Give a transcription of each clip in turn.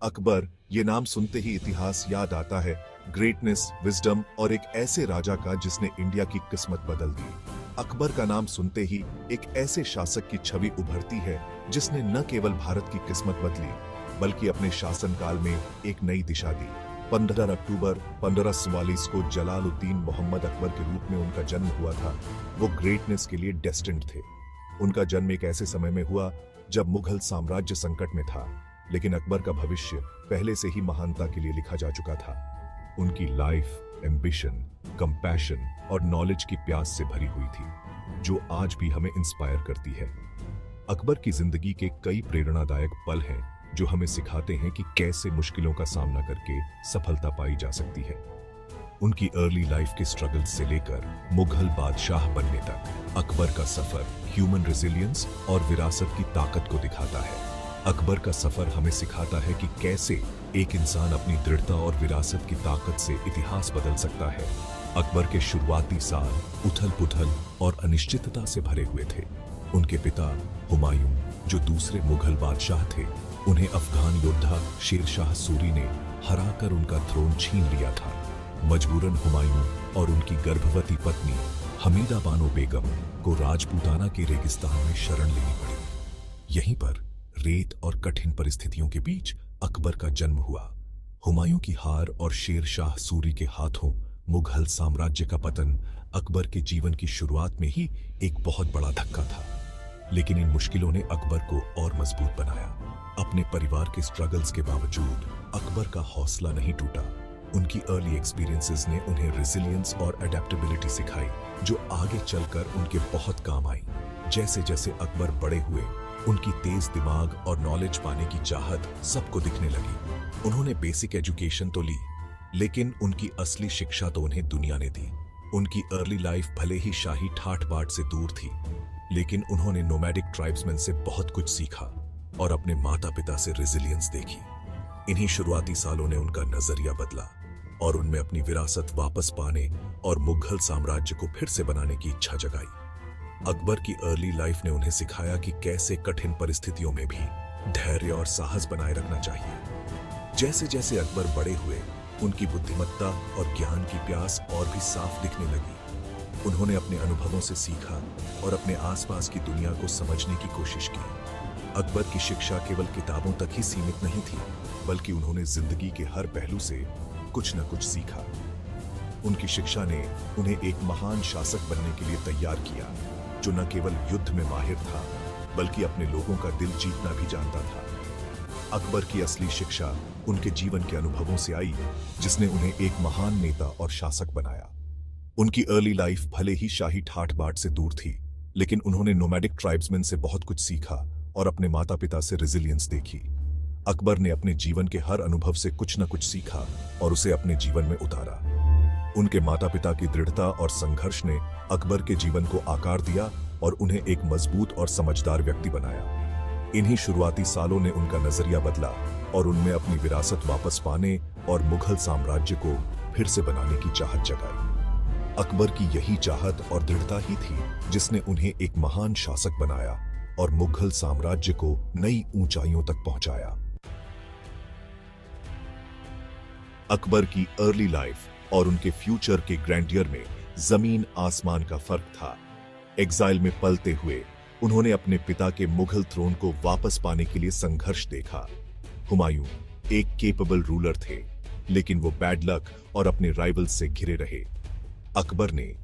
अकबर, ये नाम सुनते ही इतिहास याद आता है, ग्रेटनेस, विजडम और एक ऐसे राजा का जिसने इंडिया की किस्मत बदल दी। अकबर का नाम सुनते ही एक ऐसे शासक की छवि उभरती है जिसने न केवल भारत की किस्मत बदली बल्कि अपने शासनकाल में एक नई दिशा दी। 15 अक्टूबर 1544 को जलालुद्दीन मोहम्मद अकबर के रूप में उनका जन्म हुआ था। वो ग्रेटनेस के लिए डेस्टिन्ड थे। उनका जन्म एक ऐसे समय में हुआ जब मुगल साम्राज्य संकट में था, लेकिन अकबर का भविष्य पहले से ही महानता के लिए लिखा जा चुका था। उनकी लाइफ एम्बिशन, कंपैशन और नॉलेज की प्यास से भरी हुई थी, जो आज भी हमें इंस्पायर करती है। अकबर की जिंदगी के कई प्रेरणादायक पल हैं जो हमें सिखाते हैं कि कैसे मुश्किलों का सामना करके सफलता पाई जा सकती है। उनकी अर्ली लाइफ के स्ट्रगल्स से लेकर मुगल बादशाह बनने तक अकबर का सफर ह्यूमन रेजिलियंस और विरासत की ताकत को दिखाता है। अकबर का सफर हमें सिखाता है कि कैसे एक इंसान अपनी दृढ़ता और विरासत की ताकत से इतिहास बदल सकता है। अकबर के शुरुआती साल उथल-पुथल और अनिश्चितता से भरे हुए थे। उनके पिता हुमायूं, जो दूसरे मुगल बादशाह थे, उन्हें अफगान योद्धा शेर शाह सूरी ने हराकर उनका थ्रोन छीन लिया था। मजबूरन हुमायूं और उनकी गर्भवती पत्नी हमीदा बानो बेगम को राजपूताना के रेगिस्तान में शरण लेनी पड़ी। यहीं पर रेत और कठिन परिस्थितियों के बीच अकबर का जन्म हुआ। हुमायूं की हार और शेर शाह सूरी के हाथों मुगल साम्राज्य का पतन अकबर के जीवन की शुरुआत में ही एक बहुत बड़ा धक्का था, लेकिन इन मुश्किलों ने अकबर को और मजबूत बनाया। अपने परिवार के स्ट्रगल्स के बावजूद अकबर का हौसला नहीं टूटा। उनकी अर्ली एक्सपीरियंसेस ने उन्हें रेजिलियंस और अडेप्टेबिलिटी सिखाई, जो आगे चलकर उनके बहुत काम आई। जैसे जैसे अकबर बड़े हुए, उनकी तेज दिमाग और नॉलेज पाने की चाहत सबको दिखने लगी। उन्होंने बेसिक एजुकेशन तो ली, लेकिन उनकी असली शिक्षा तो उन्हें दुनिया ने दी। उनकी अर्ली लाइफ भले ही शाही ठाठ बाट से दूर थी, लेकिन उन्होंने नोमैडिक ट्राइब्समैन से बहुत कुछ सीखा और अपने माता पिता से रेजिलियंस देखी। इन्हीं शुरुआती सालों ने उनका नजरिया बदला और उनमें अपनी विरासत वापस पाने और मुगल साम्राज्य को फिर से बनाने की इच्छा जगाई। अकबर की अर्ली लाइफ ने उन्हें सिखाया कि कैसे कठिन परिस्थितियों में भी धैर्य और साहस बनाए रखना चाहिए। जैसे जैसे अकबर बड़े हुए, उनकी बुद्धिमत्ता और ज्ञान की प्यास और भी साफ दिखने लगी। उन्होंने अपने अनुभवों से सीखा और अपने आसपास की दुनिया को समझने की कोशिश की। अकबर की शिक्षा केवल किताबों तक ही सीमित नहीं थी, बल्कि उन्होंने जिंदगी के हर पहलू से कुछ न कुछ सीखा। उनकी शिक्षा ने उन्हें एक महान शासक बनने के लिए तैयार किया, जो न केवल युद्ध में माहिर था, बल्कि अपने लोगों का दिल जीतना भी जानता था। अकबर की असली शिक्षा उनके जीवन के अनुभवों से आई, जिसने उन्हें एक महान नेता और शासक बनाया। उनकी अर्ली लाइफ भले ही शाही ठाठ बाट से दूर थी, लेकिन उन्होंने नोमैडिक ट्राइब्समैन से बहुत कुछ सीखा और अपने माता पिता से रेजिलियंस देखी। अकबर ने अपने जीवन के हर अनुभव से कुछ न कुछ सीखा और उसे अपने जीवन में उतारा। उनके माता पिता की दृढ़ता और संघर्ष ने अकबर के जीवन को आकार दिया और उन्हें एक मजबूत और समझदार व्यक्ति बनाया। इन्हीं शुरुआती सालों ने उनका नजरिया बदला और उनमें अपनी विरासत वापस पाने और मुगल साम्राज्य को फिर से बनाने की चाहत जगाई। अकबर की यही चाहत और दृढ़ता ही थी जिसने उन्हें एक महान शासक बनाया और मुगल साम्राज्य को नई ऊंचाइयों तक पहुंचाया। अकबर की अर्ली लाइफ और उनके फ्यूचर के ग्रैंडियर में जमीन आसमान का फर्क था। एग्जाइल में पलते हुए उन्होंने अपने पिता के मुगल थ्रोन को वापस पाने के लिए संघर्ष देखा। हुमायूं एक केपेबल रूलर थे, लेकिन वो बैड लक और अपने राइवल्स से घिरे रहे। अकबर ने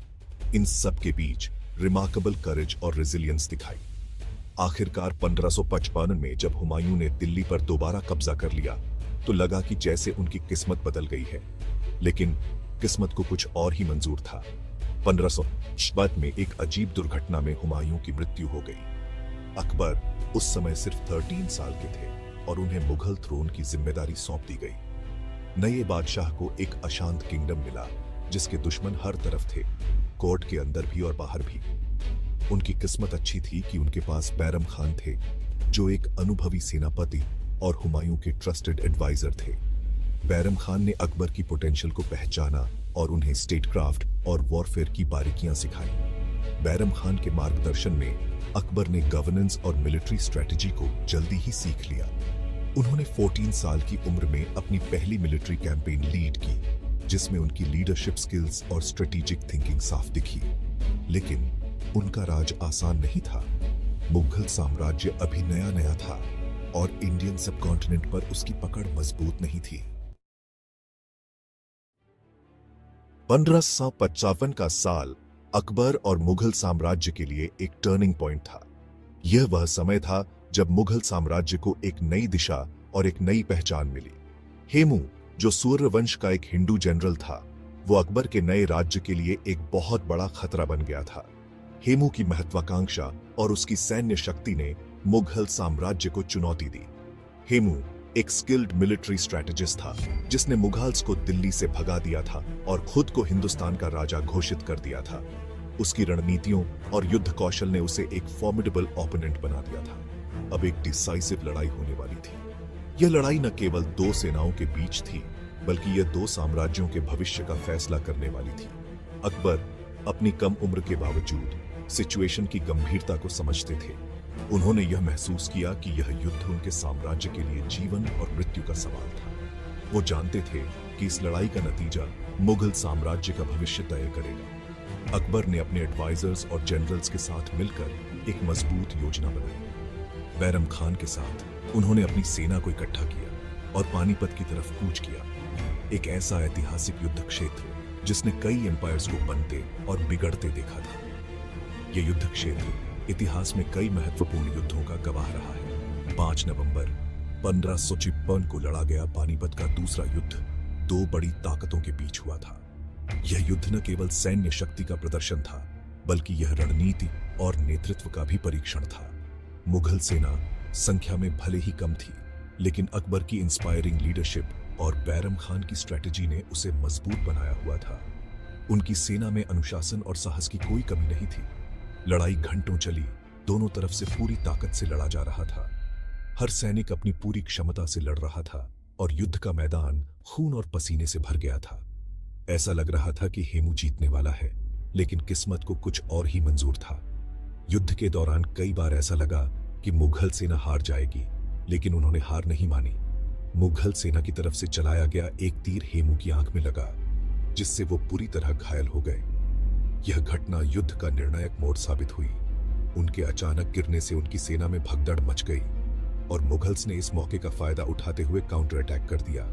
इन सब के बीच रिमार्केबल करेज और रेजिलियंस दिखाई। आखिरकार 1555 में जब हुमायूं ने दिल्ली पर दोबारा कब्जा कर लिया, तो लगा कि जैसे उनकी किस्मत बदल गई है, लेकिन किस्मत को कुछ और ही मंजूर था। 1556 में एक अजीब दुर्घटना में हुमायूं की मृत्यु हो गई। अकबर उस समय सिर्फ 13 साल के थे और उन्हें मुगल थ्रोन की जिम्मेदारी सौंप दी गई। नए बादशाह को एक अशांत किंगडम मिला, जिसके दुश्मन हर तरफ थे, कोर्ट के अंदर भी और बाहर भी। उनकी किस्मत अच्छी थी कि उनके पास बैरम खान थे, जो एक अनुभवी सेनापति और हुमायूं के ट्रस्टेड एडवाइजर थे। बैरम खान ने अकबर की पोटेंशियल को पहचाना और उन्हें स्टेटक्राफ्ट और वॉरफेयर की बारीकियां सिखाई। बैरम खान के मार्गदर्शन में अकबर ने गवर्नेंस और मिलिट्री स्ट्रेटजी को जल्दी ही सीख लिया। उन्होंने 14 साल की उम्र में अपनी पहली मिलिट्री कैंपेन लीड की, जिसमें उनकी लीडरशिप स्किल्स और स्ट्रेटेजिक थिंकिंग साफ दिखी। लेकिन उनका राज आसान नहीं था। मुगल साम्राज्य अभी नया नया था और इंडियन सबकॉन्टिनेंट पर उसकी पकड़ मजबूत नहीं थी। 1555 का साल अकबर और मुगल साम्राज्य के लिए एक टर्निंग पॉइंट था। यह वह समय था जब मुगल साम्राज्य को एक नई दिशा और एक नई पहचान मिली। हेमू, जो सूर्यवंश का एक हिंदू जनरल था, वो अकबर के नए राज्य के लिए एक बहुत बड़ा खतरा बन गया था। हेमू की महत्वाकांक्षा और उसकी सैन्य शक्ति ने मुगल साम्राज्य को चुनौती दी। हेमू एक स्किल्ड मिलिट्री स्ट्रैटेजिस्ट था, जिसने मुगल्स को दिल्ली से भगा दिया था और खुद को हिंदुस्तान का राजा घोषित कर दिया था। उसकी रणनीतियों और युद्ध कौशल ने उसे एक फॉर्मिडेबल ओपोनेंट बना दिया था। अब एक डिसाइसिव लड़ाई होने वाली थी। यह लड़ाई न केवल दो सेनाओं के बीच थी, बल्कि यह दो साम्राज्यों के भविष्य का फैसला करने वाली थी। अकबर अपनी कम उम्र के बावजूद सिचुएशन की गंभीरता को समझते थे। उन्होंने यह महसूस किया कि यह युद्ध उनके साम्राज्य के लिए जीवन और मृत्यु का सवाल था। वो जानते थे कि इस लड़ाई का नतीजा मुगल साम्राज्य का भविष्य तय करेगा। अकबर ने अपने एडवाइजर्स और जनरल्स के साथ मिलकर एक मजबूत योजना बनाई। बैरम खान के साथ उन्होंने अपनी सेना को इकट्ठा किया और पानीपत की तरफ कूच किया, एक ऐसा ऐतिहासिक युद्ध क्षेत्र जिसने कई एम्पायर्स को बनते और बिगड़ते देखा था। यह युद्ध क्षेत्र इतिहास में कई महत्वपूर्ण युद्धों का गवाह रहा है। 5 नवंबर 1556 को लड़ा गया पानीपत का दूसरा युद्ध दो बड़ी ताकतों के बीच हुआ था। यह युद्ध न केवल सैन्य शक्ति का प्रदर्शन था, बल्कि यह रणनीति और नेतृत्व का भी परीक्षण था। मुगल सेना संख्या में भले ही कम थी, लेकिन अकबर की इंस्पायरिंग लीडरशिप और बैरम खान की स्ट्रेटेजी ने उसे मजबूत बनाया हुआ था। उनकी सेना में अनुशासन और साहस की कोई कमी नहीं थी। लड़ाई घंटों चली, दोनों तरफ से पूरी ताकत से लड़ा जा रहा था। हर सैनिक अपनी पूरी क्षमता से लड़ रहा था और युद्ध का मैदान खून और पसीने से भर गया था। ऐसा लग रहा था कि हेमू जीतने वाला है, लेकिन किस्मत को कुछ और ही मंजूर था। युद्ध के दौरान कई बार ऐसा लगा कि मुगल सेना हार जाएगी, लेकिन उन्होंने हार नहीं मानी। मुगल सेना की तरफ से चलाया गया एक तीर हेमू की आंख में लगा, जिससे वो पूरी तरह घायल हो गए। यह घटना युद्ध का निर्णायक मोड़ साबित हुई। उनके अचानक गिरने से उनकी सेना में भगदड़ मच गई और मुगल्स ने इस मौके का फायदा उठाते हुए काउंटर अटैक कर दिया।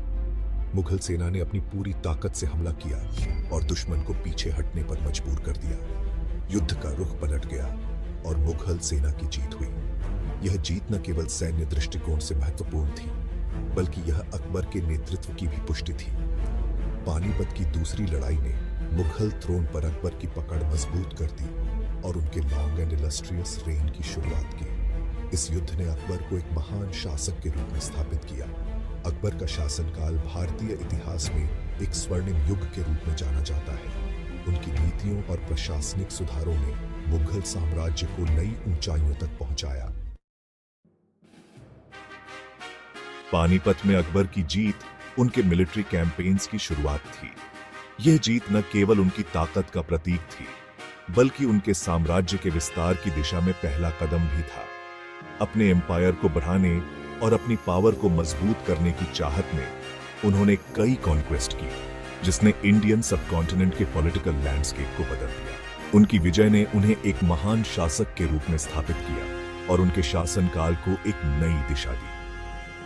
मुगल सेना ने अपनी पूरी ताकत से हमला किया और दुश्मन को पीछे हटने पर मजबूर कर दिया। युद्ध का रुख पलट गया और मुगल सेना की जीत हुई। यह जीत न केवल सैन्य दृष्टिकोण से महत्वपूर्ण थी, बल्कि यह अकबर के नेतृत्व की भी पुष्टि थी। पानीपत की दूसरी लड़ाई ने मुगल थ्रोन पर अकबर की पकड़ मजबूत कर दी और उनके लॉन्ग एंड इलस्ट्रियस रेन की शुरुआत की। इस युद्ध ने अकबर को एक महान शासक के रूप में स्थापित किया। अकबर का शासनकाल भारतीय इतिहास में एक स्वर्णिम युग के रूप में जाना जाता है। उनकी नीतियों और प्रशासनिक सुधारों ने मुगल साम्राज्य को नई ऊंचाइयों तक पहुंचाया। पानीपत में अकबर की जीत उनके मिलिट्री कैंपेन्स की शुरुआत थी। यह जीत न केवल उनकी ताकत का प्रतीक थी, बल्कि उनके साम्राज्य के विस्तार की दिशा में पहला कदम भी था। अपने एम्पायर को बढ़ाने और अपनी पावर को मजबूत करने की चाहत में उन्होंने कई कॉन्क्वेस्ट की, जिसने इंडियन सबकॉन्टिनेंट के पॉलिटिकल लैंडस्केप को बदल दिया। उनकी विजय ने उन्हें एक महान शासक के रूप में स्थापित किया और उनके शासनकाल को एक नई दिशा दी।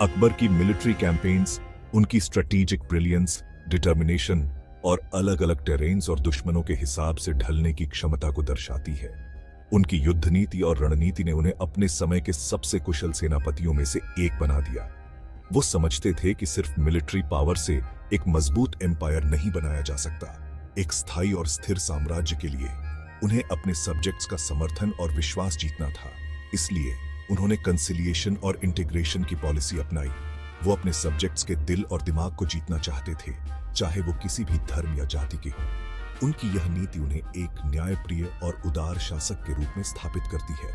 अकबर की मिलिट्री कैंपेन्स उनकी स्ट्रेटेजिक ब्रिलियंस, डिटर्मिनेशन और अलग अलग टेरेन्स और दुश्मनों के हिसाब से ढलने की क्षमता को दर्शाती है। उनकी युद्ध नीति और रणनीति ने उन्हें अपने समय के सबसे कुशल सेनापतियों में से एक बना दिया। वो समझते थे कि सिर्फ मिलिट्री पावर से एक मजबूत एम्पायर नहीं बनाया जा सकता। एक स्थायी और स्थिर साम्राज्य के लिए उन्हें अपने सब्जेक्ट्स का समर्थन और विश्वास जीतना था। इसलिए उन्होंने कंसिलिएशन और इंटीग्रेशन की पॉलिसी अपनाई। वो अपने सब्जेक्ट्स के दिल और दिमाग को जीतना चाहते थे, चाहे वो किसी भी धर्म या जाति के हों। उनकी यह नीति उन्हें एक न्यायप्रिय और उदार शासक के रूप में स्थापित करती है।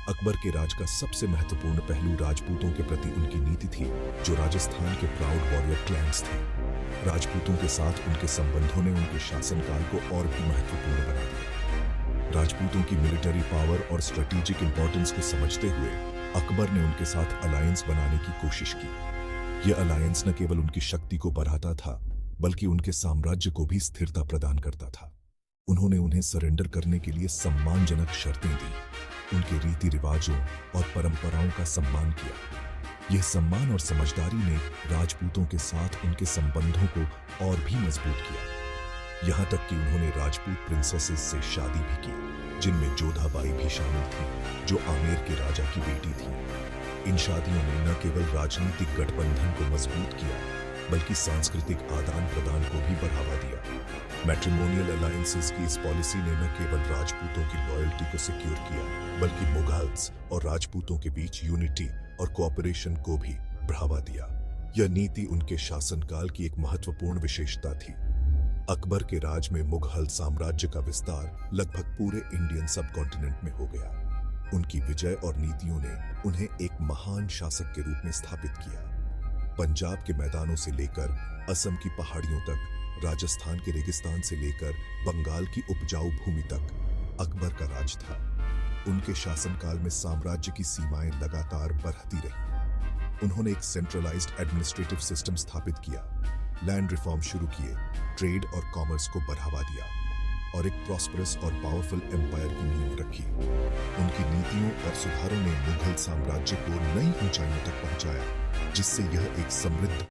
अकबर के राज का सबसे महत्वपूर्ण पहलू राजपूतों के प्रति उनकी नीति थी, जो राजस्थान के प्राउड वॉरियर क्लैंस थे। राजपूतों के साथ उनके संबंधों ने उनके शासनकाल को और भी महत्वपूर्ण बना दिया। राजपूतों की मिलिट्री पावर और स्ट्रेटेजिक इंपॉर्टेंस को समझते हुए अकबर ने उनके साथ अलायंस बनाने की कोशिश की। यह अलायंस न केवल उनकी शक्ति को बढ़ाता था, बल्कि उनके साम्राज्य को भी स्थिरता प्रदान करता था। उन्होंने उन्हें सरेंडर करने के लिए सम्मानजनक शर्तें दी, उनके रीति रिवाजों और परंपराओं का सम्मान किया। यह सम्मान और समझदारी ने राजपूतों के साथ उनके संबंधों को और भी मजबूत किया। यहाँ तक कि उन्होंने राजपूत प्रिंसेसेस से शादी भी की, जिनमें जोधाबाई भी शामिल थी, जो आमेर के राजा की बेटी थी। इन शादियों ने न केवल राजनीतिक गठबंधन को मजबूत किया, बल्कि सांस्कृतिक आदान प्रदान को भी बढ़ावा दिया। मैट्रिमोनियल अलायंसेस की इस पॉलिसी ने न केवल राजपूतों की लॉयल्टी को सिक्योर किया, बल्कि मुगल्स और राजपूतों के बीच यूनिटी और कोऑपरेशन को भी बढ़ावा दिया। यह नीति उनके शासनकाल की एक महत्वपूर्ण विशेषता थी। अकबर के राज में मुगल साम्राज्य का विस्तार लगभग पूरे इंडियन सबकॉन्टिनेंट में हो गया। उनकी विजय और नीतियों ने उन्हें एक महान शासक के रूप में स्थापित किया। पंजाब के मैदानों से लेकर असम की पहाड़ियों तक, राजस्थान के रेगिस्तान से लेकर बंगाल की उपजाऊ भूमि तक अकबर का राज था। उनके शासनकाल में साम्राज्य की सीमाएं लगातार बढ़ती रहीं। उन्होंने एक सेंट्रलाइज्ड एडमिनिस्ट्रेटिव सिस्टम स्थापित किया, लैंड रिफॉर्म शुरू किए, ट्रेड और कॉमर्स को बढ़ावा दिया और एक प्रॉस्परस और पावरफुल एम्पायर की नींव रखी। उनकी नीतियों और सुधारों ने मुगल साम्राज्य को नई ऊंचाइयों तक पहुंचाया, जिससे यह एक समृद्ध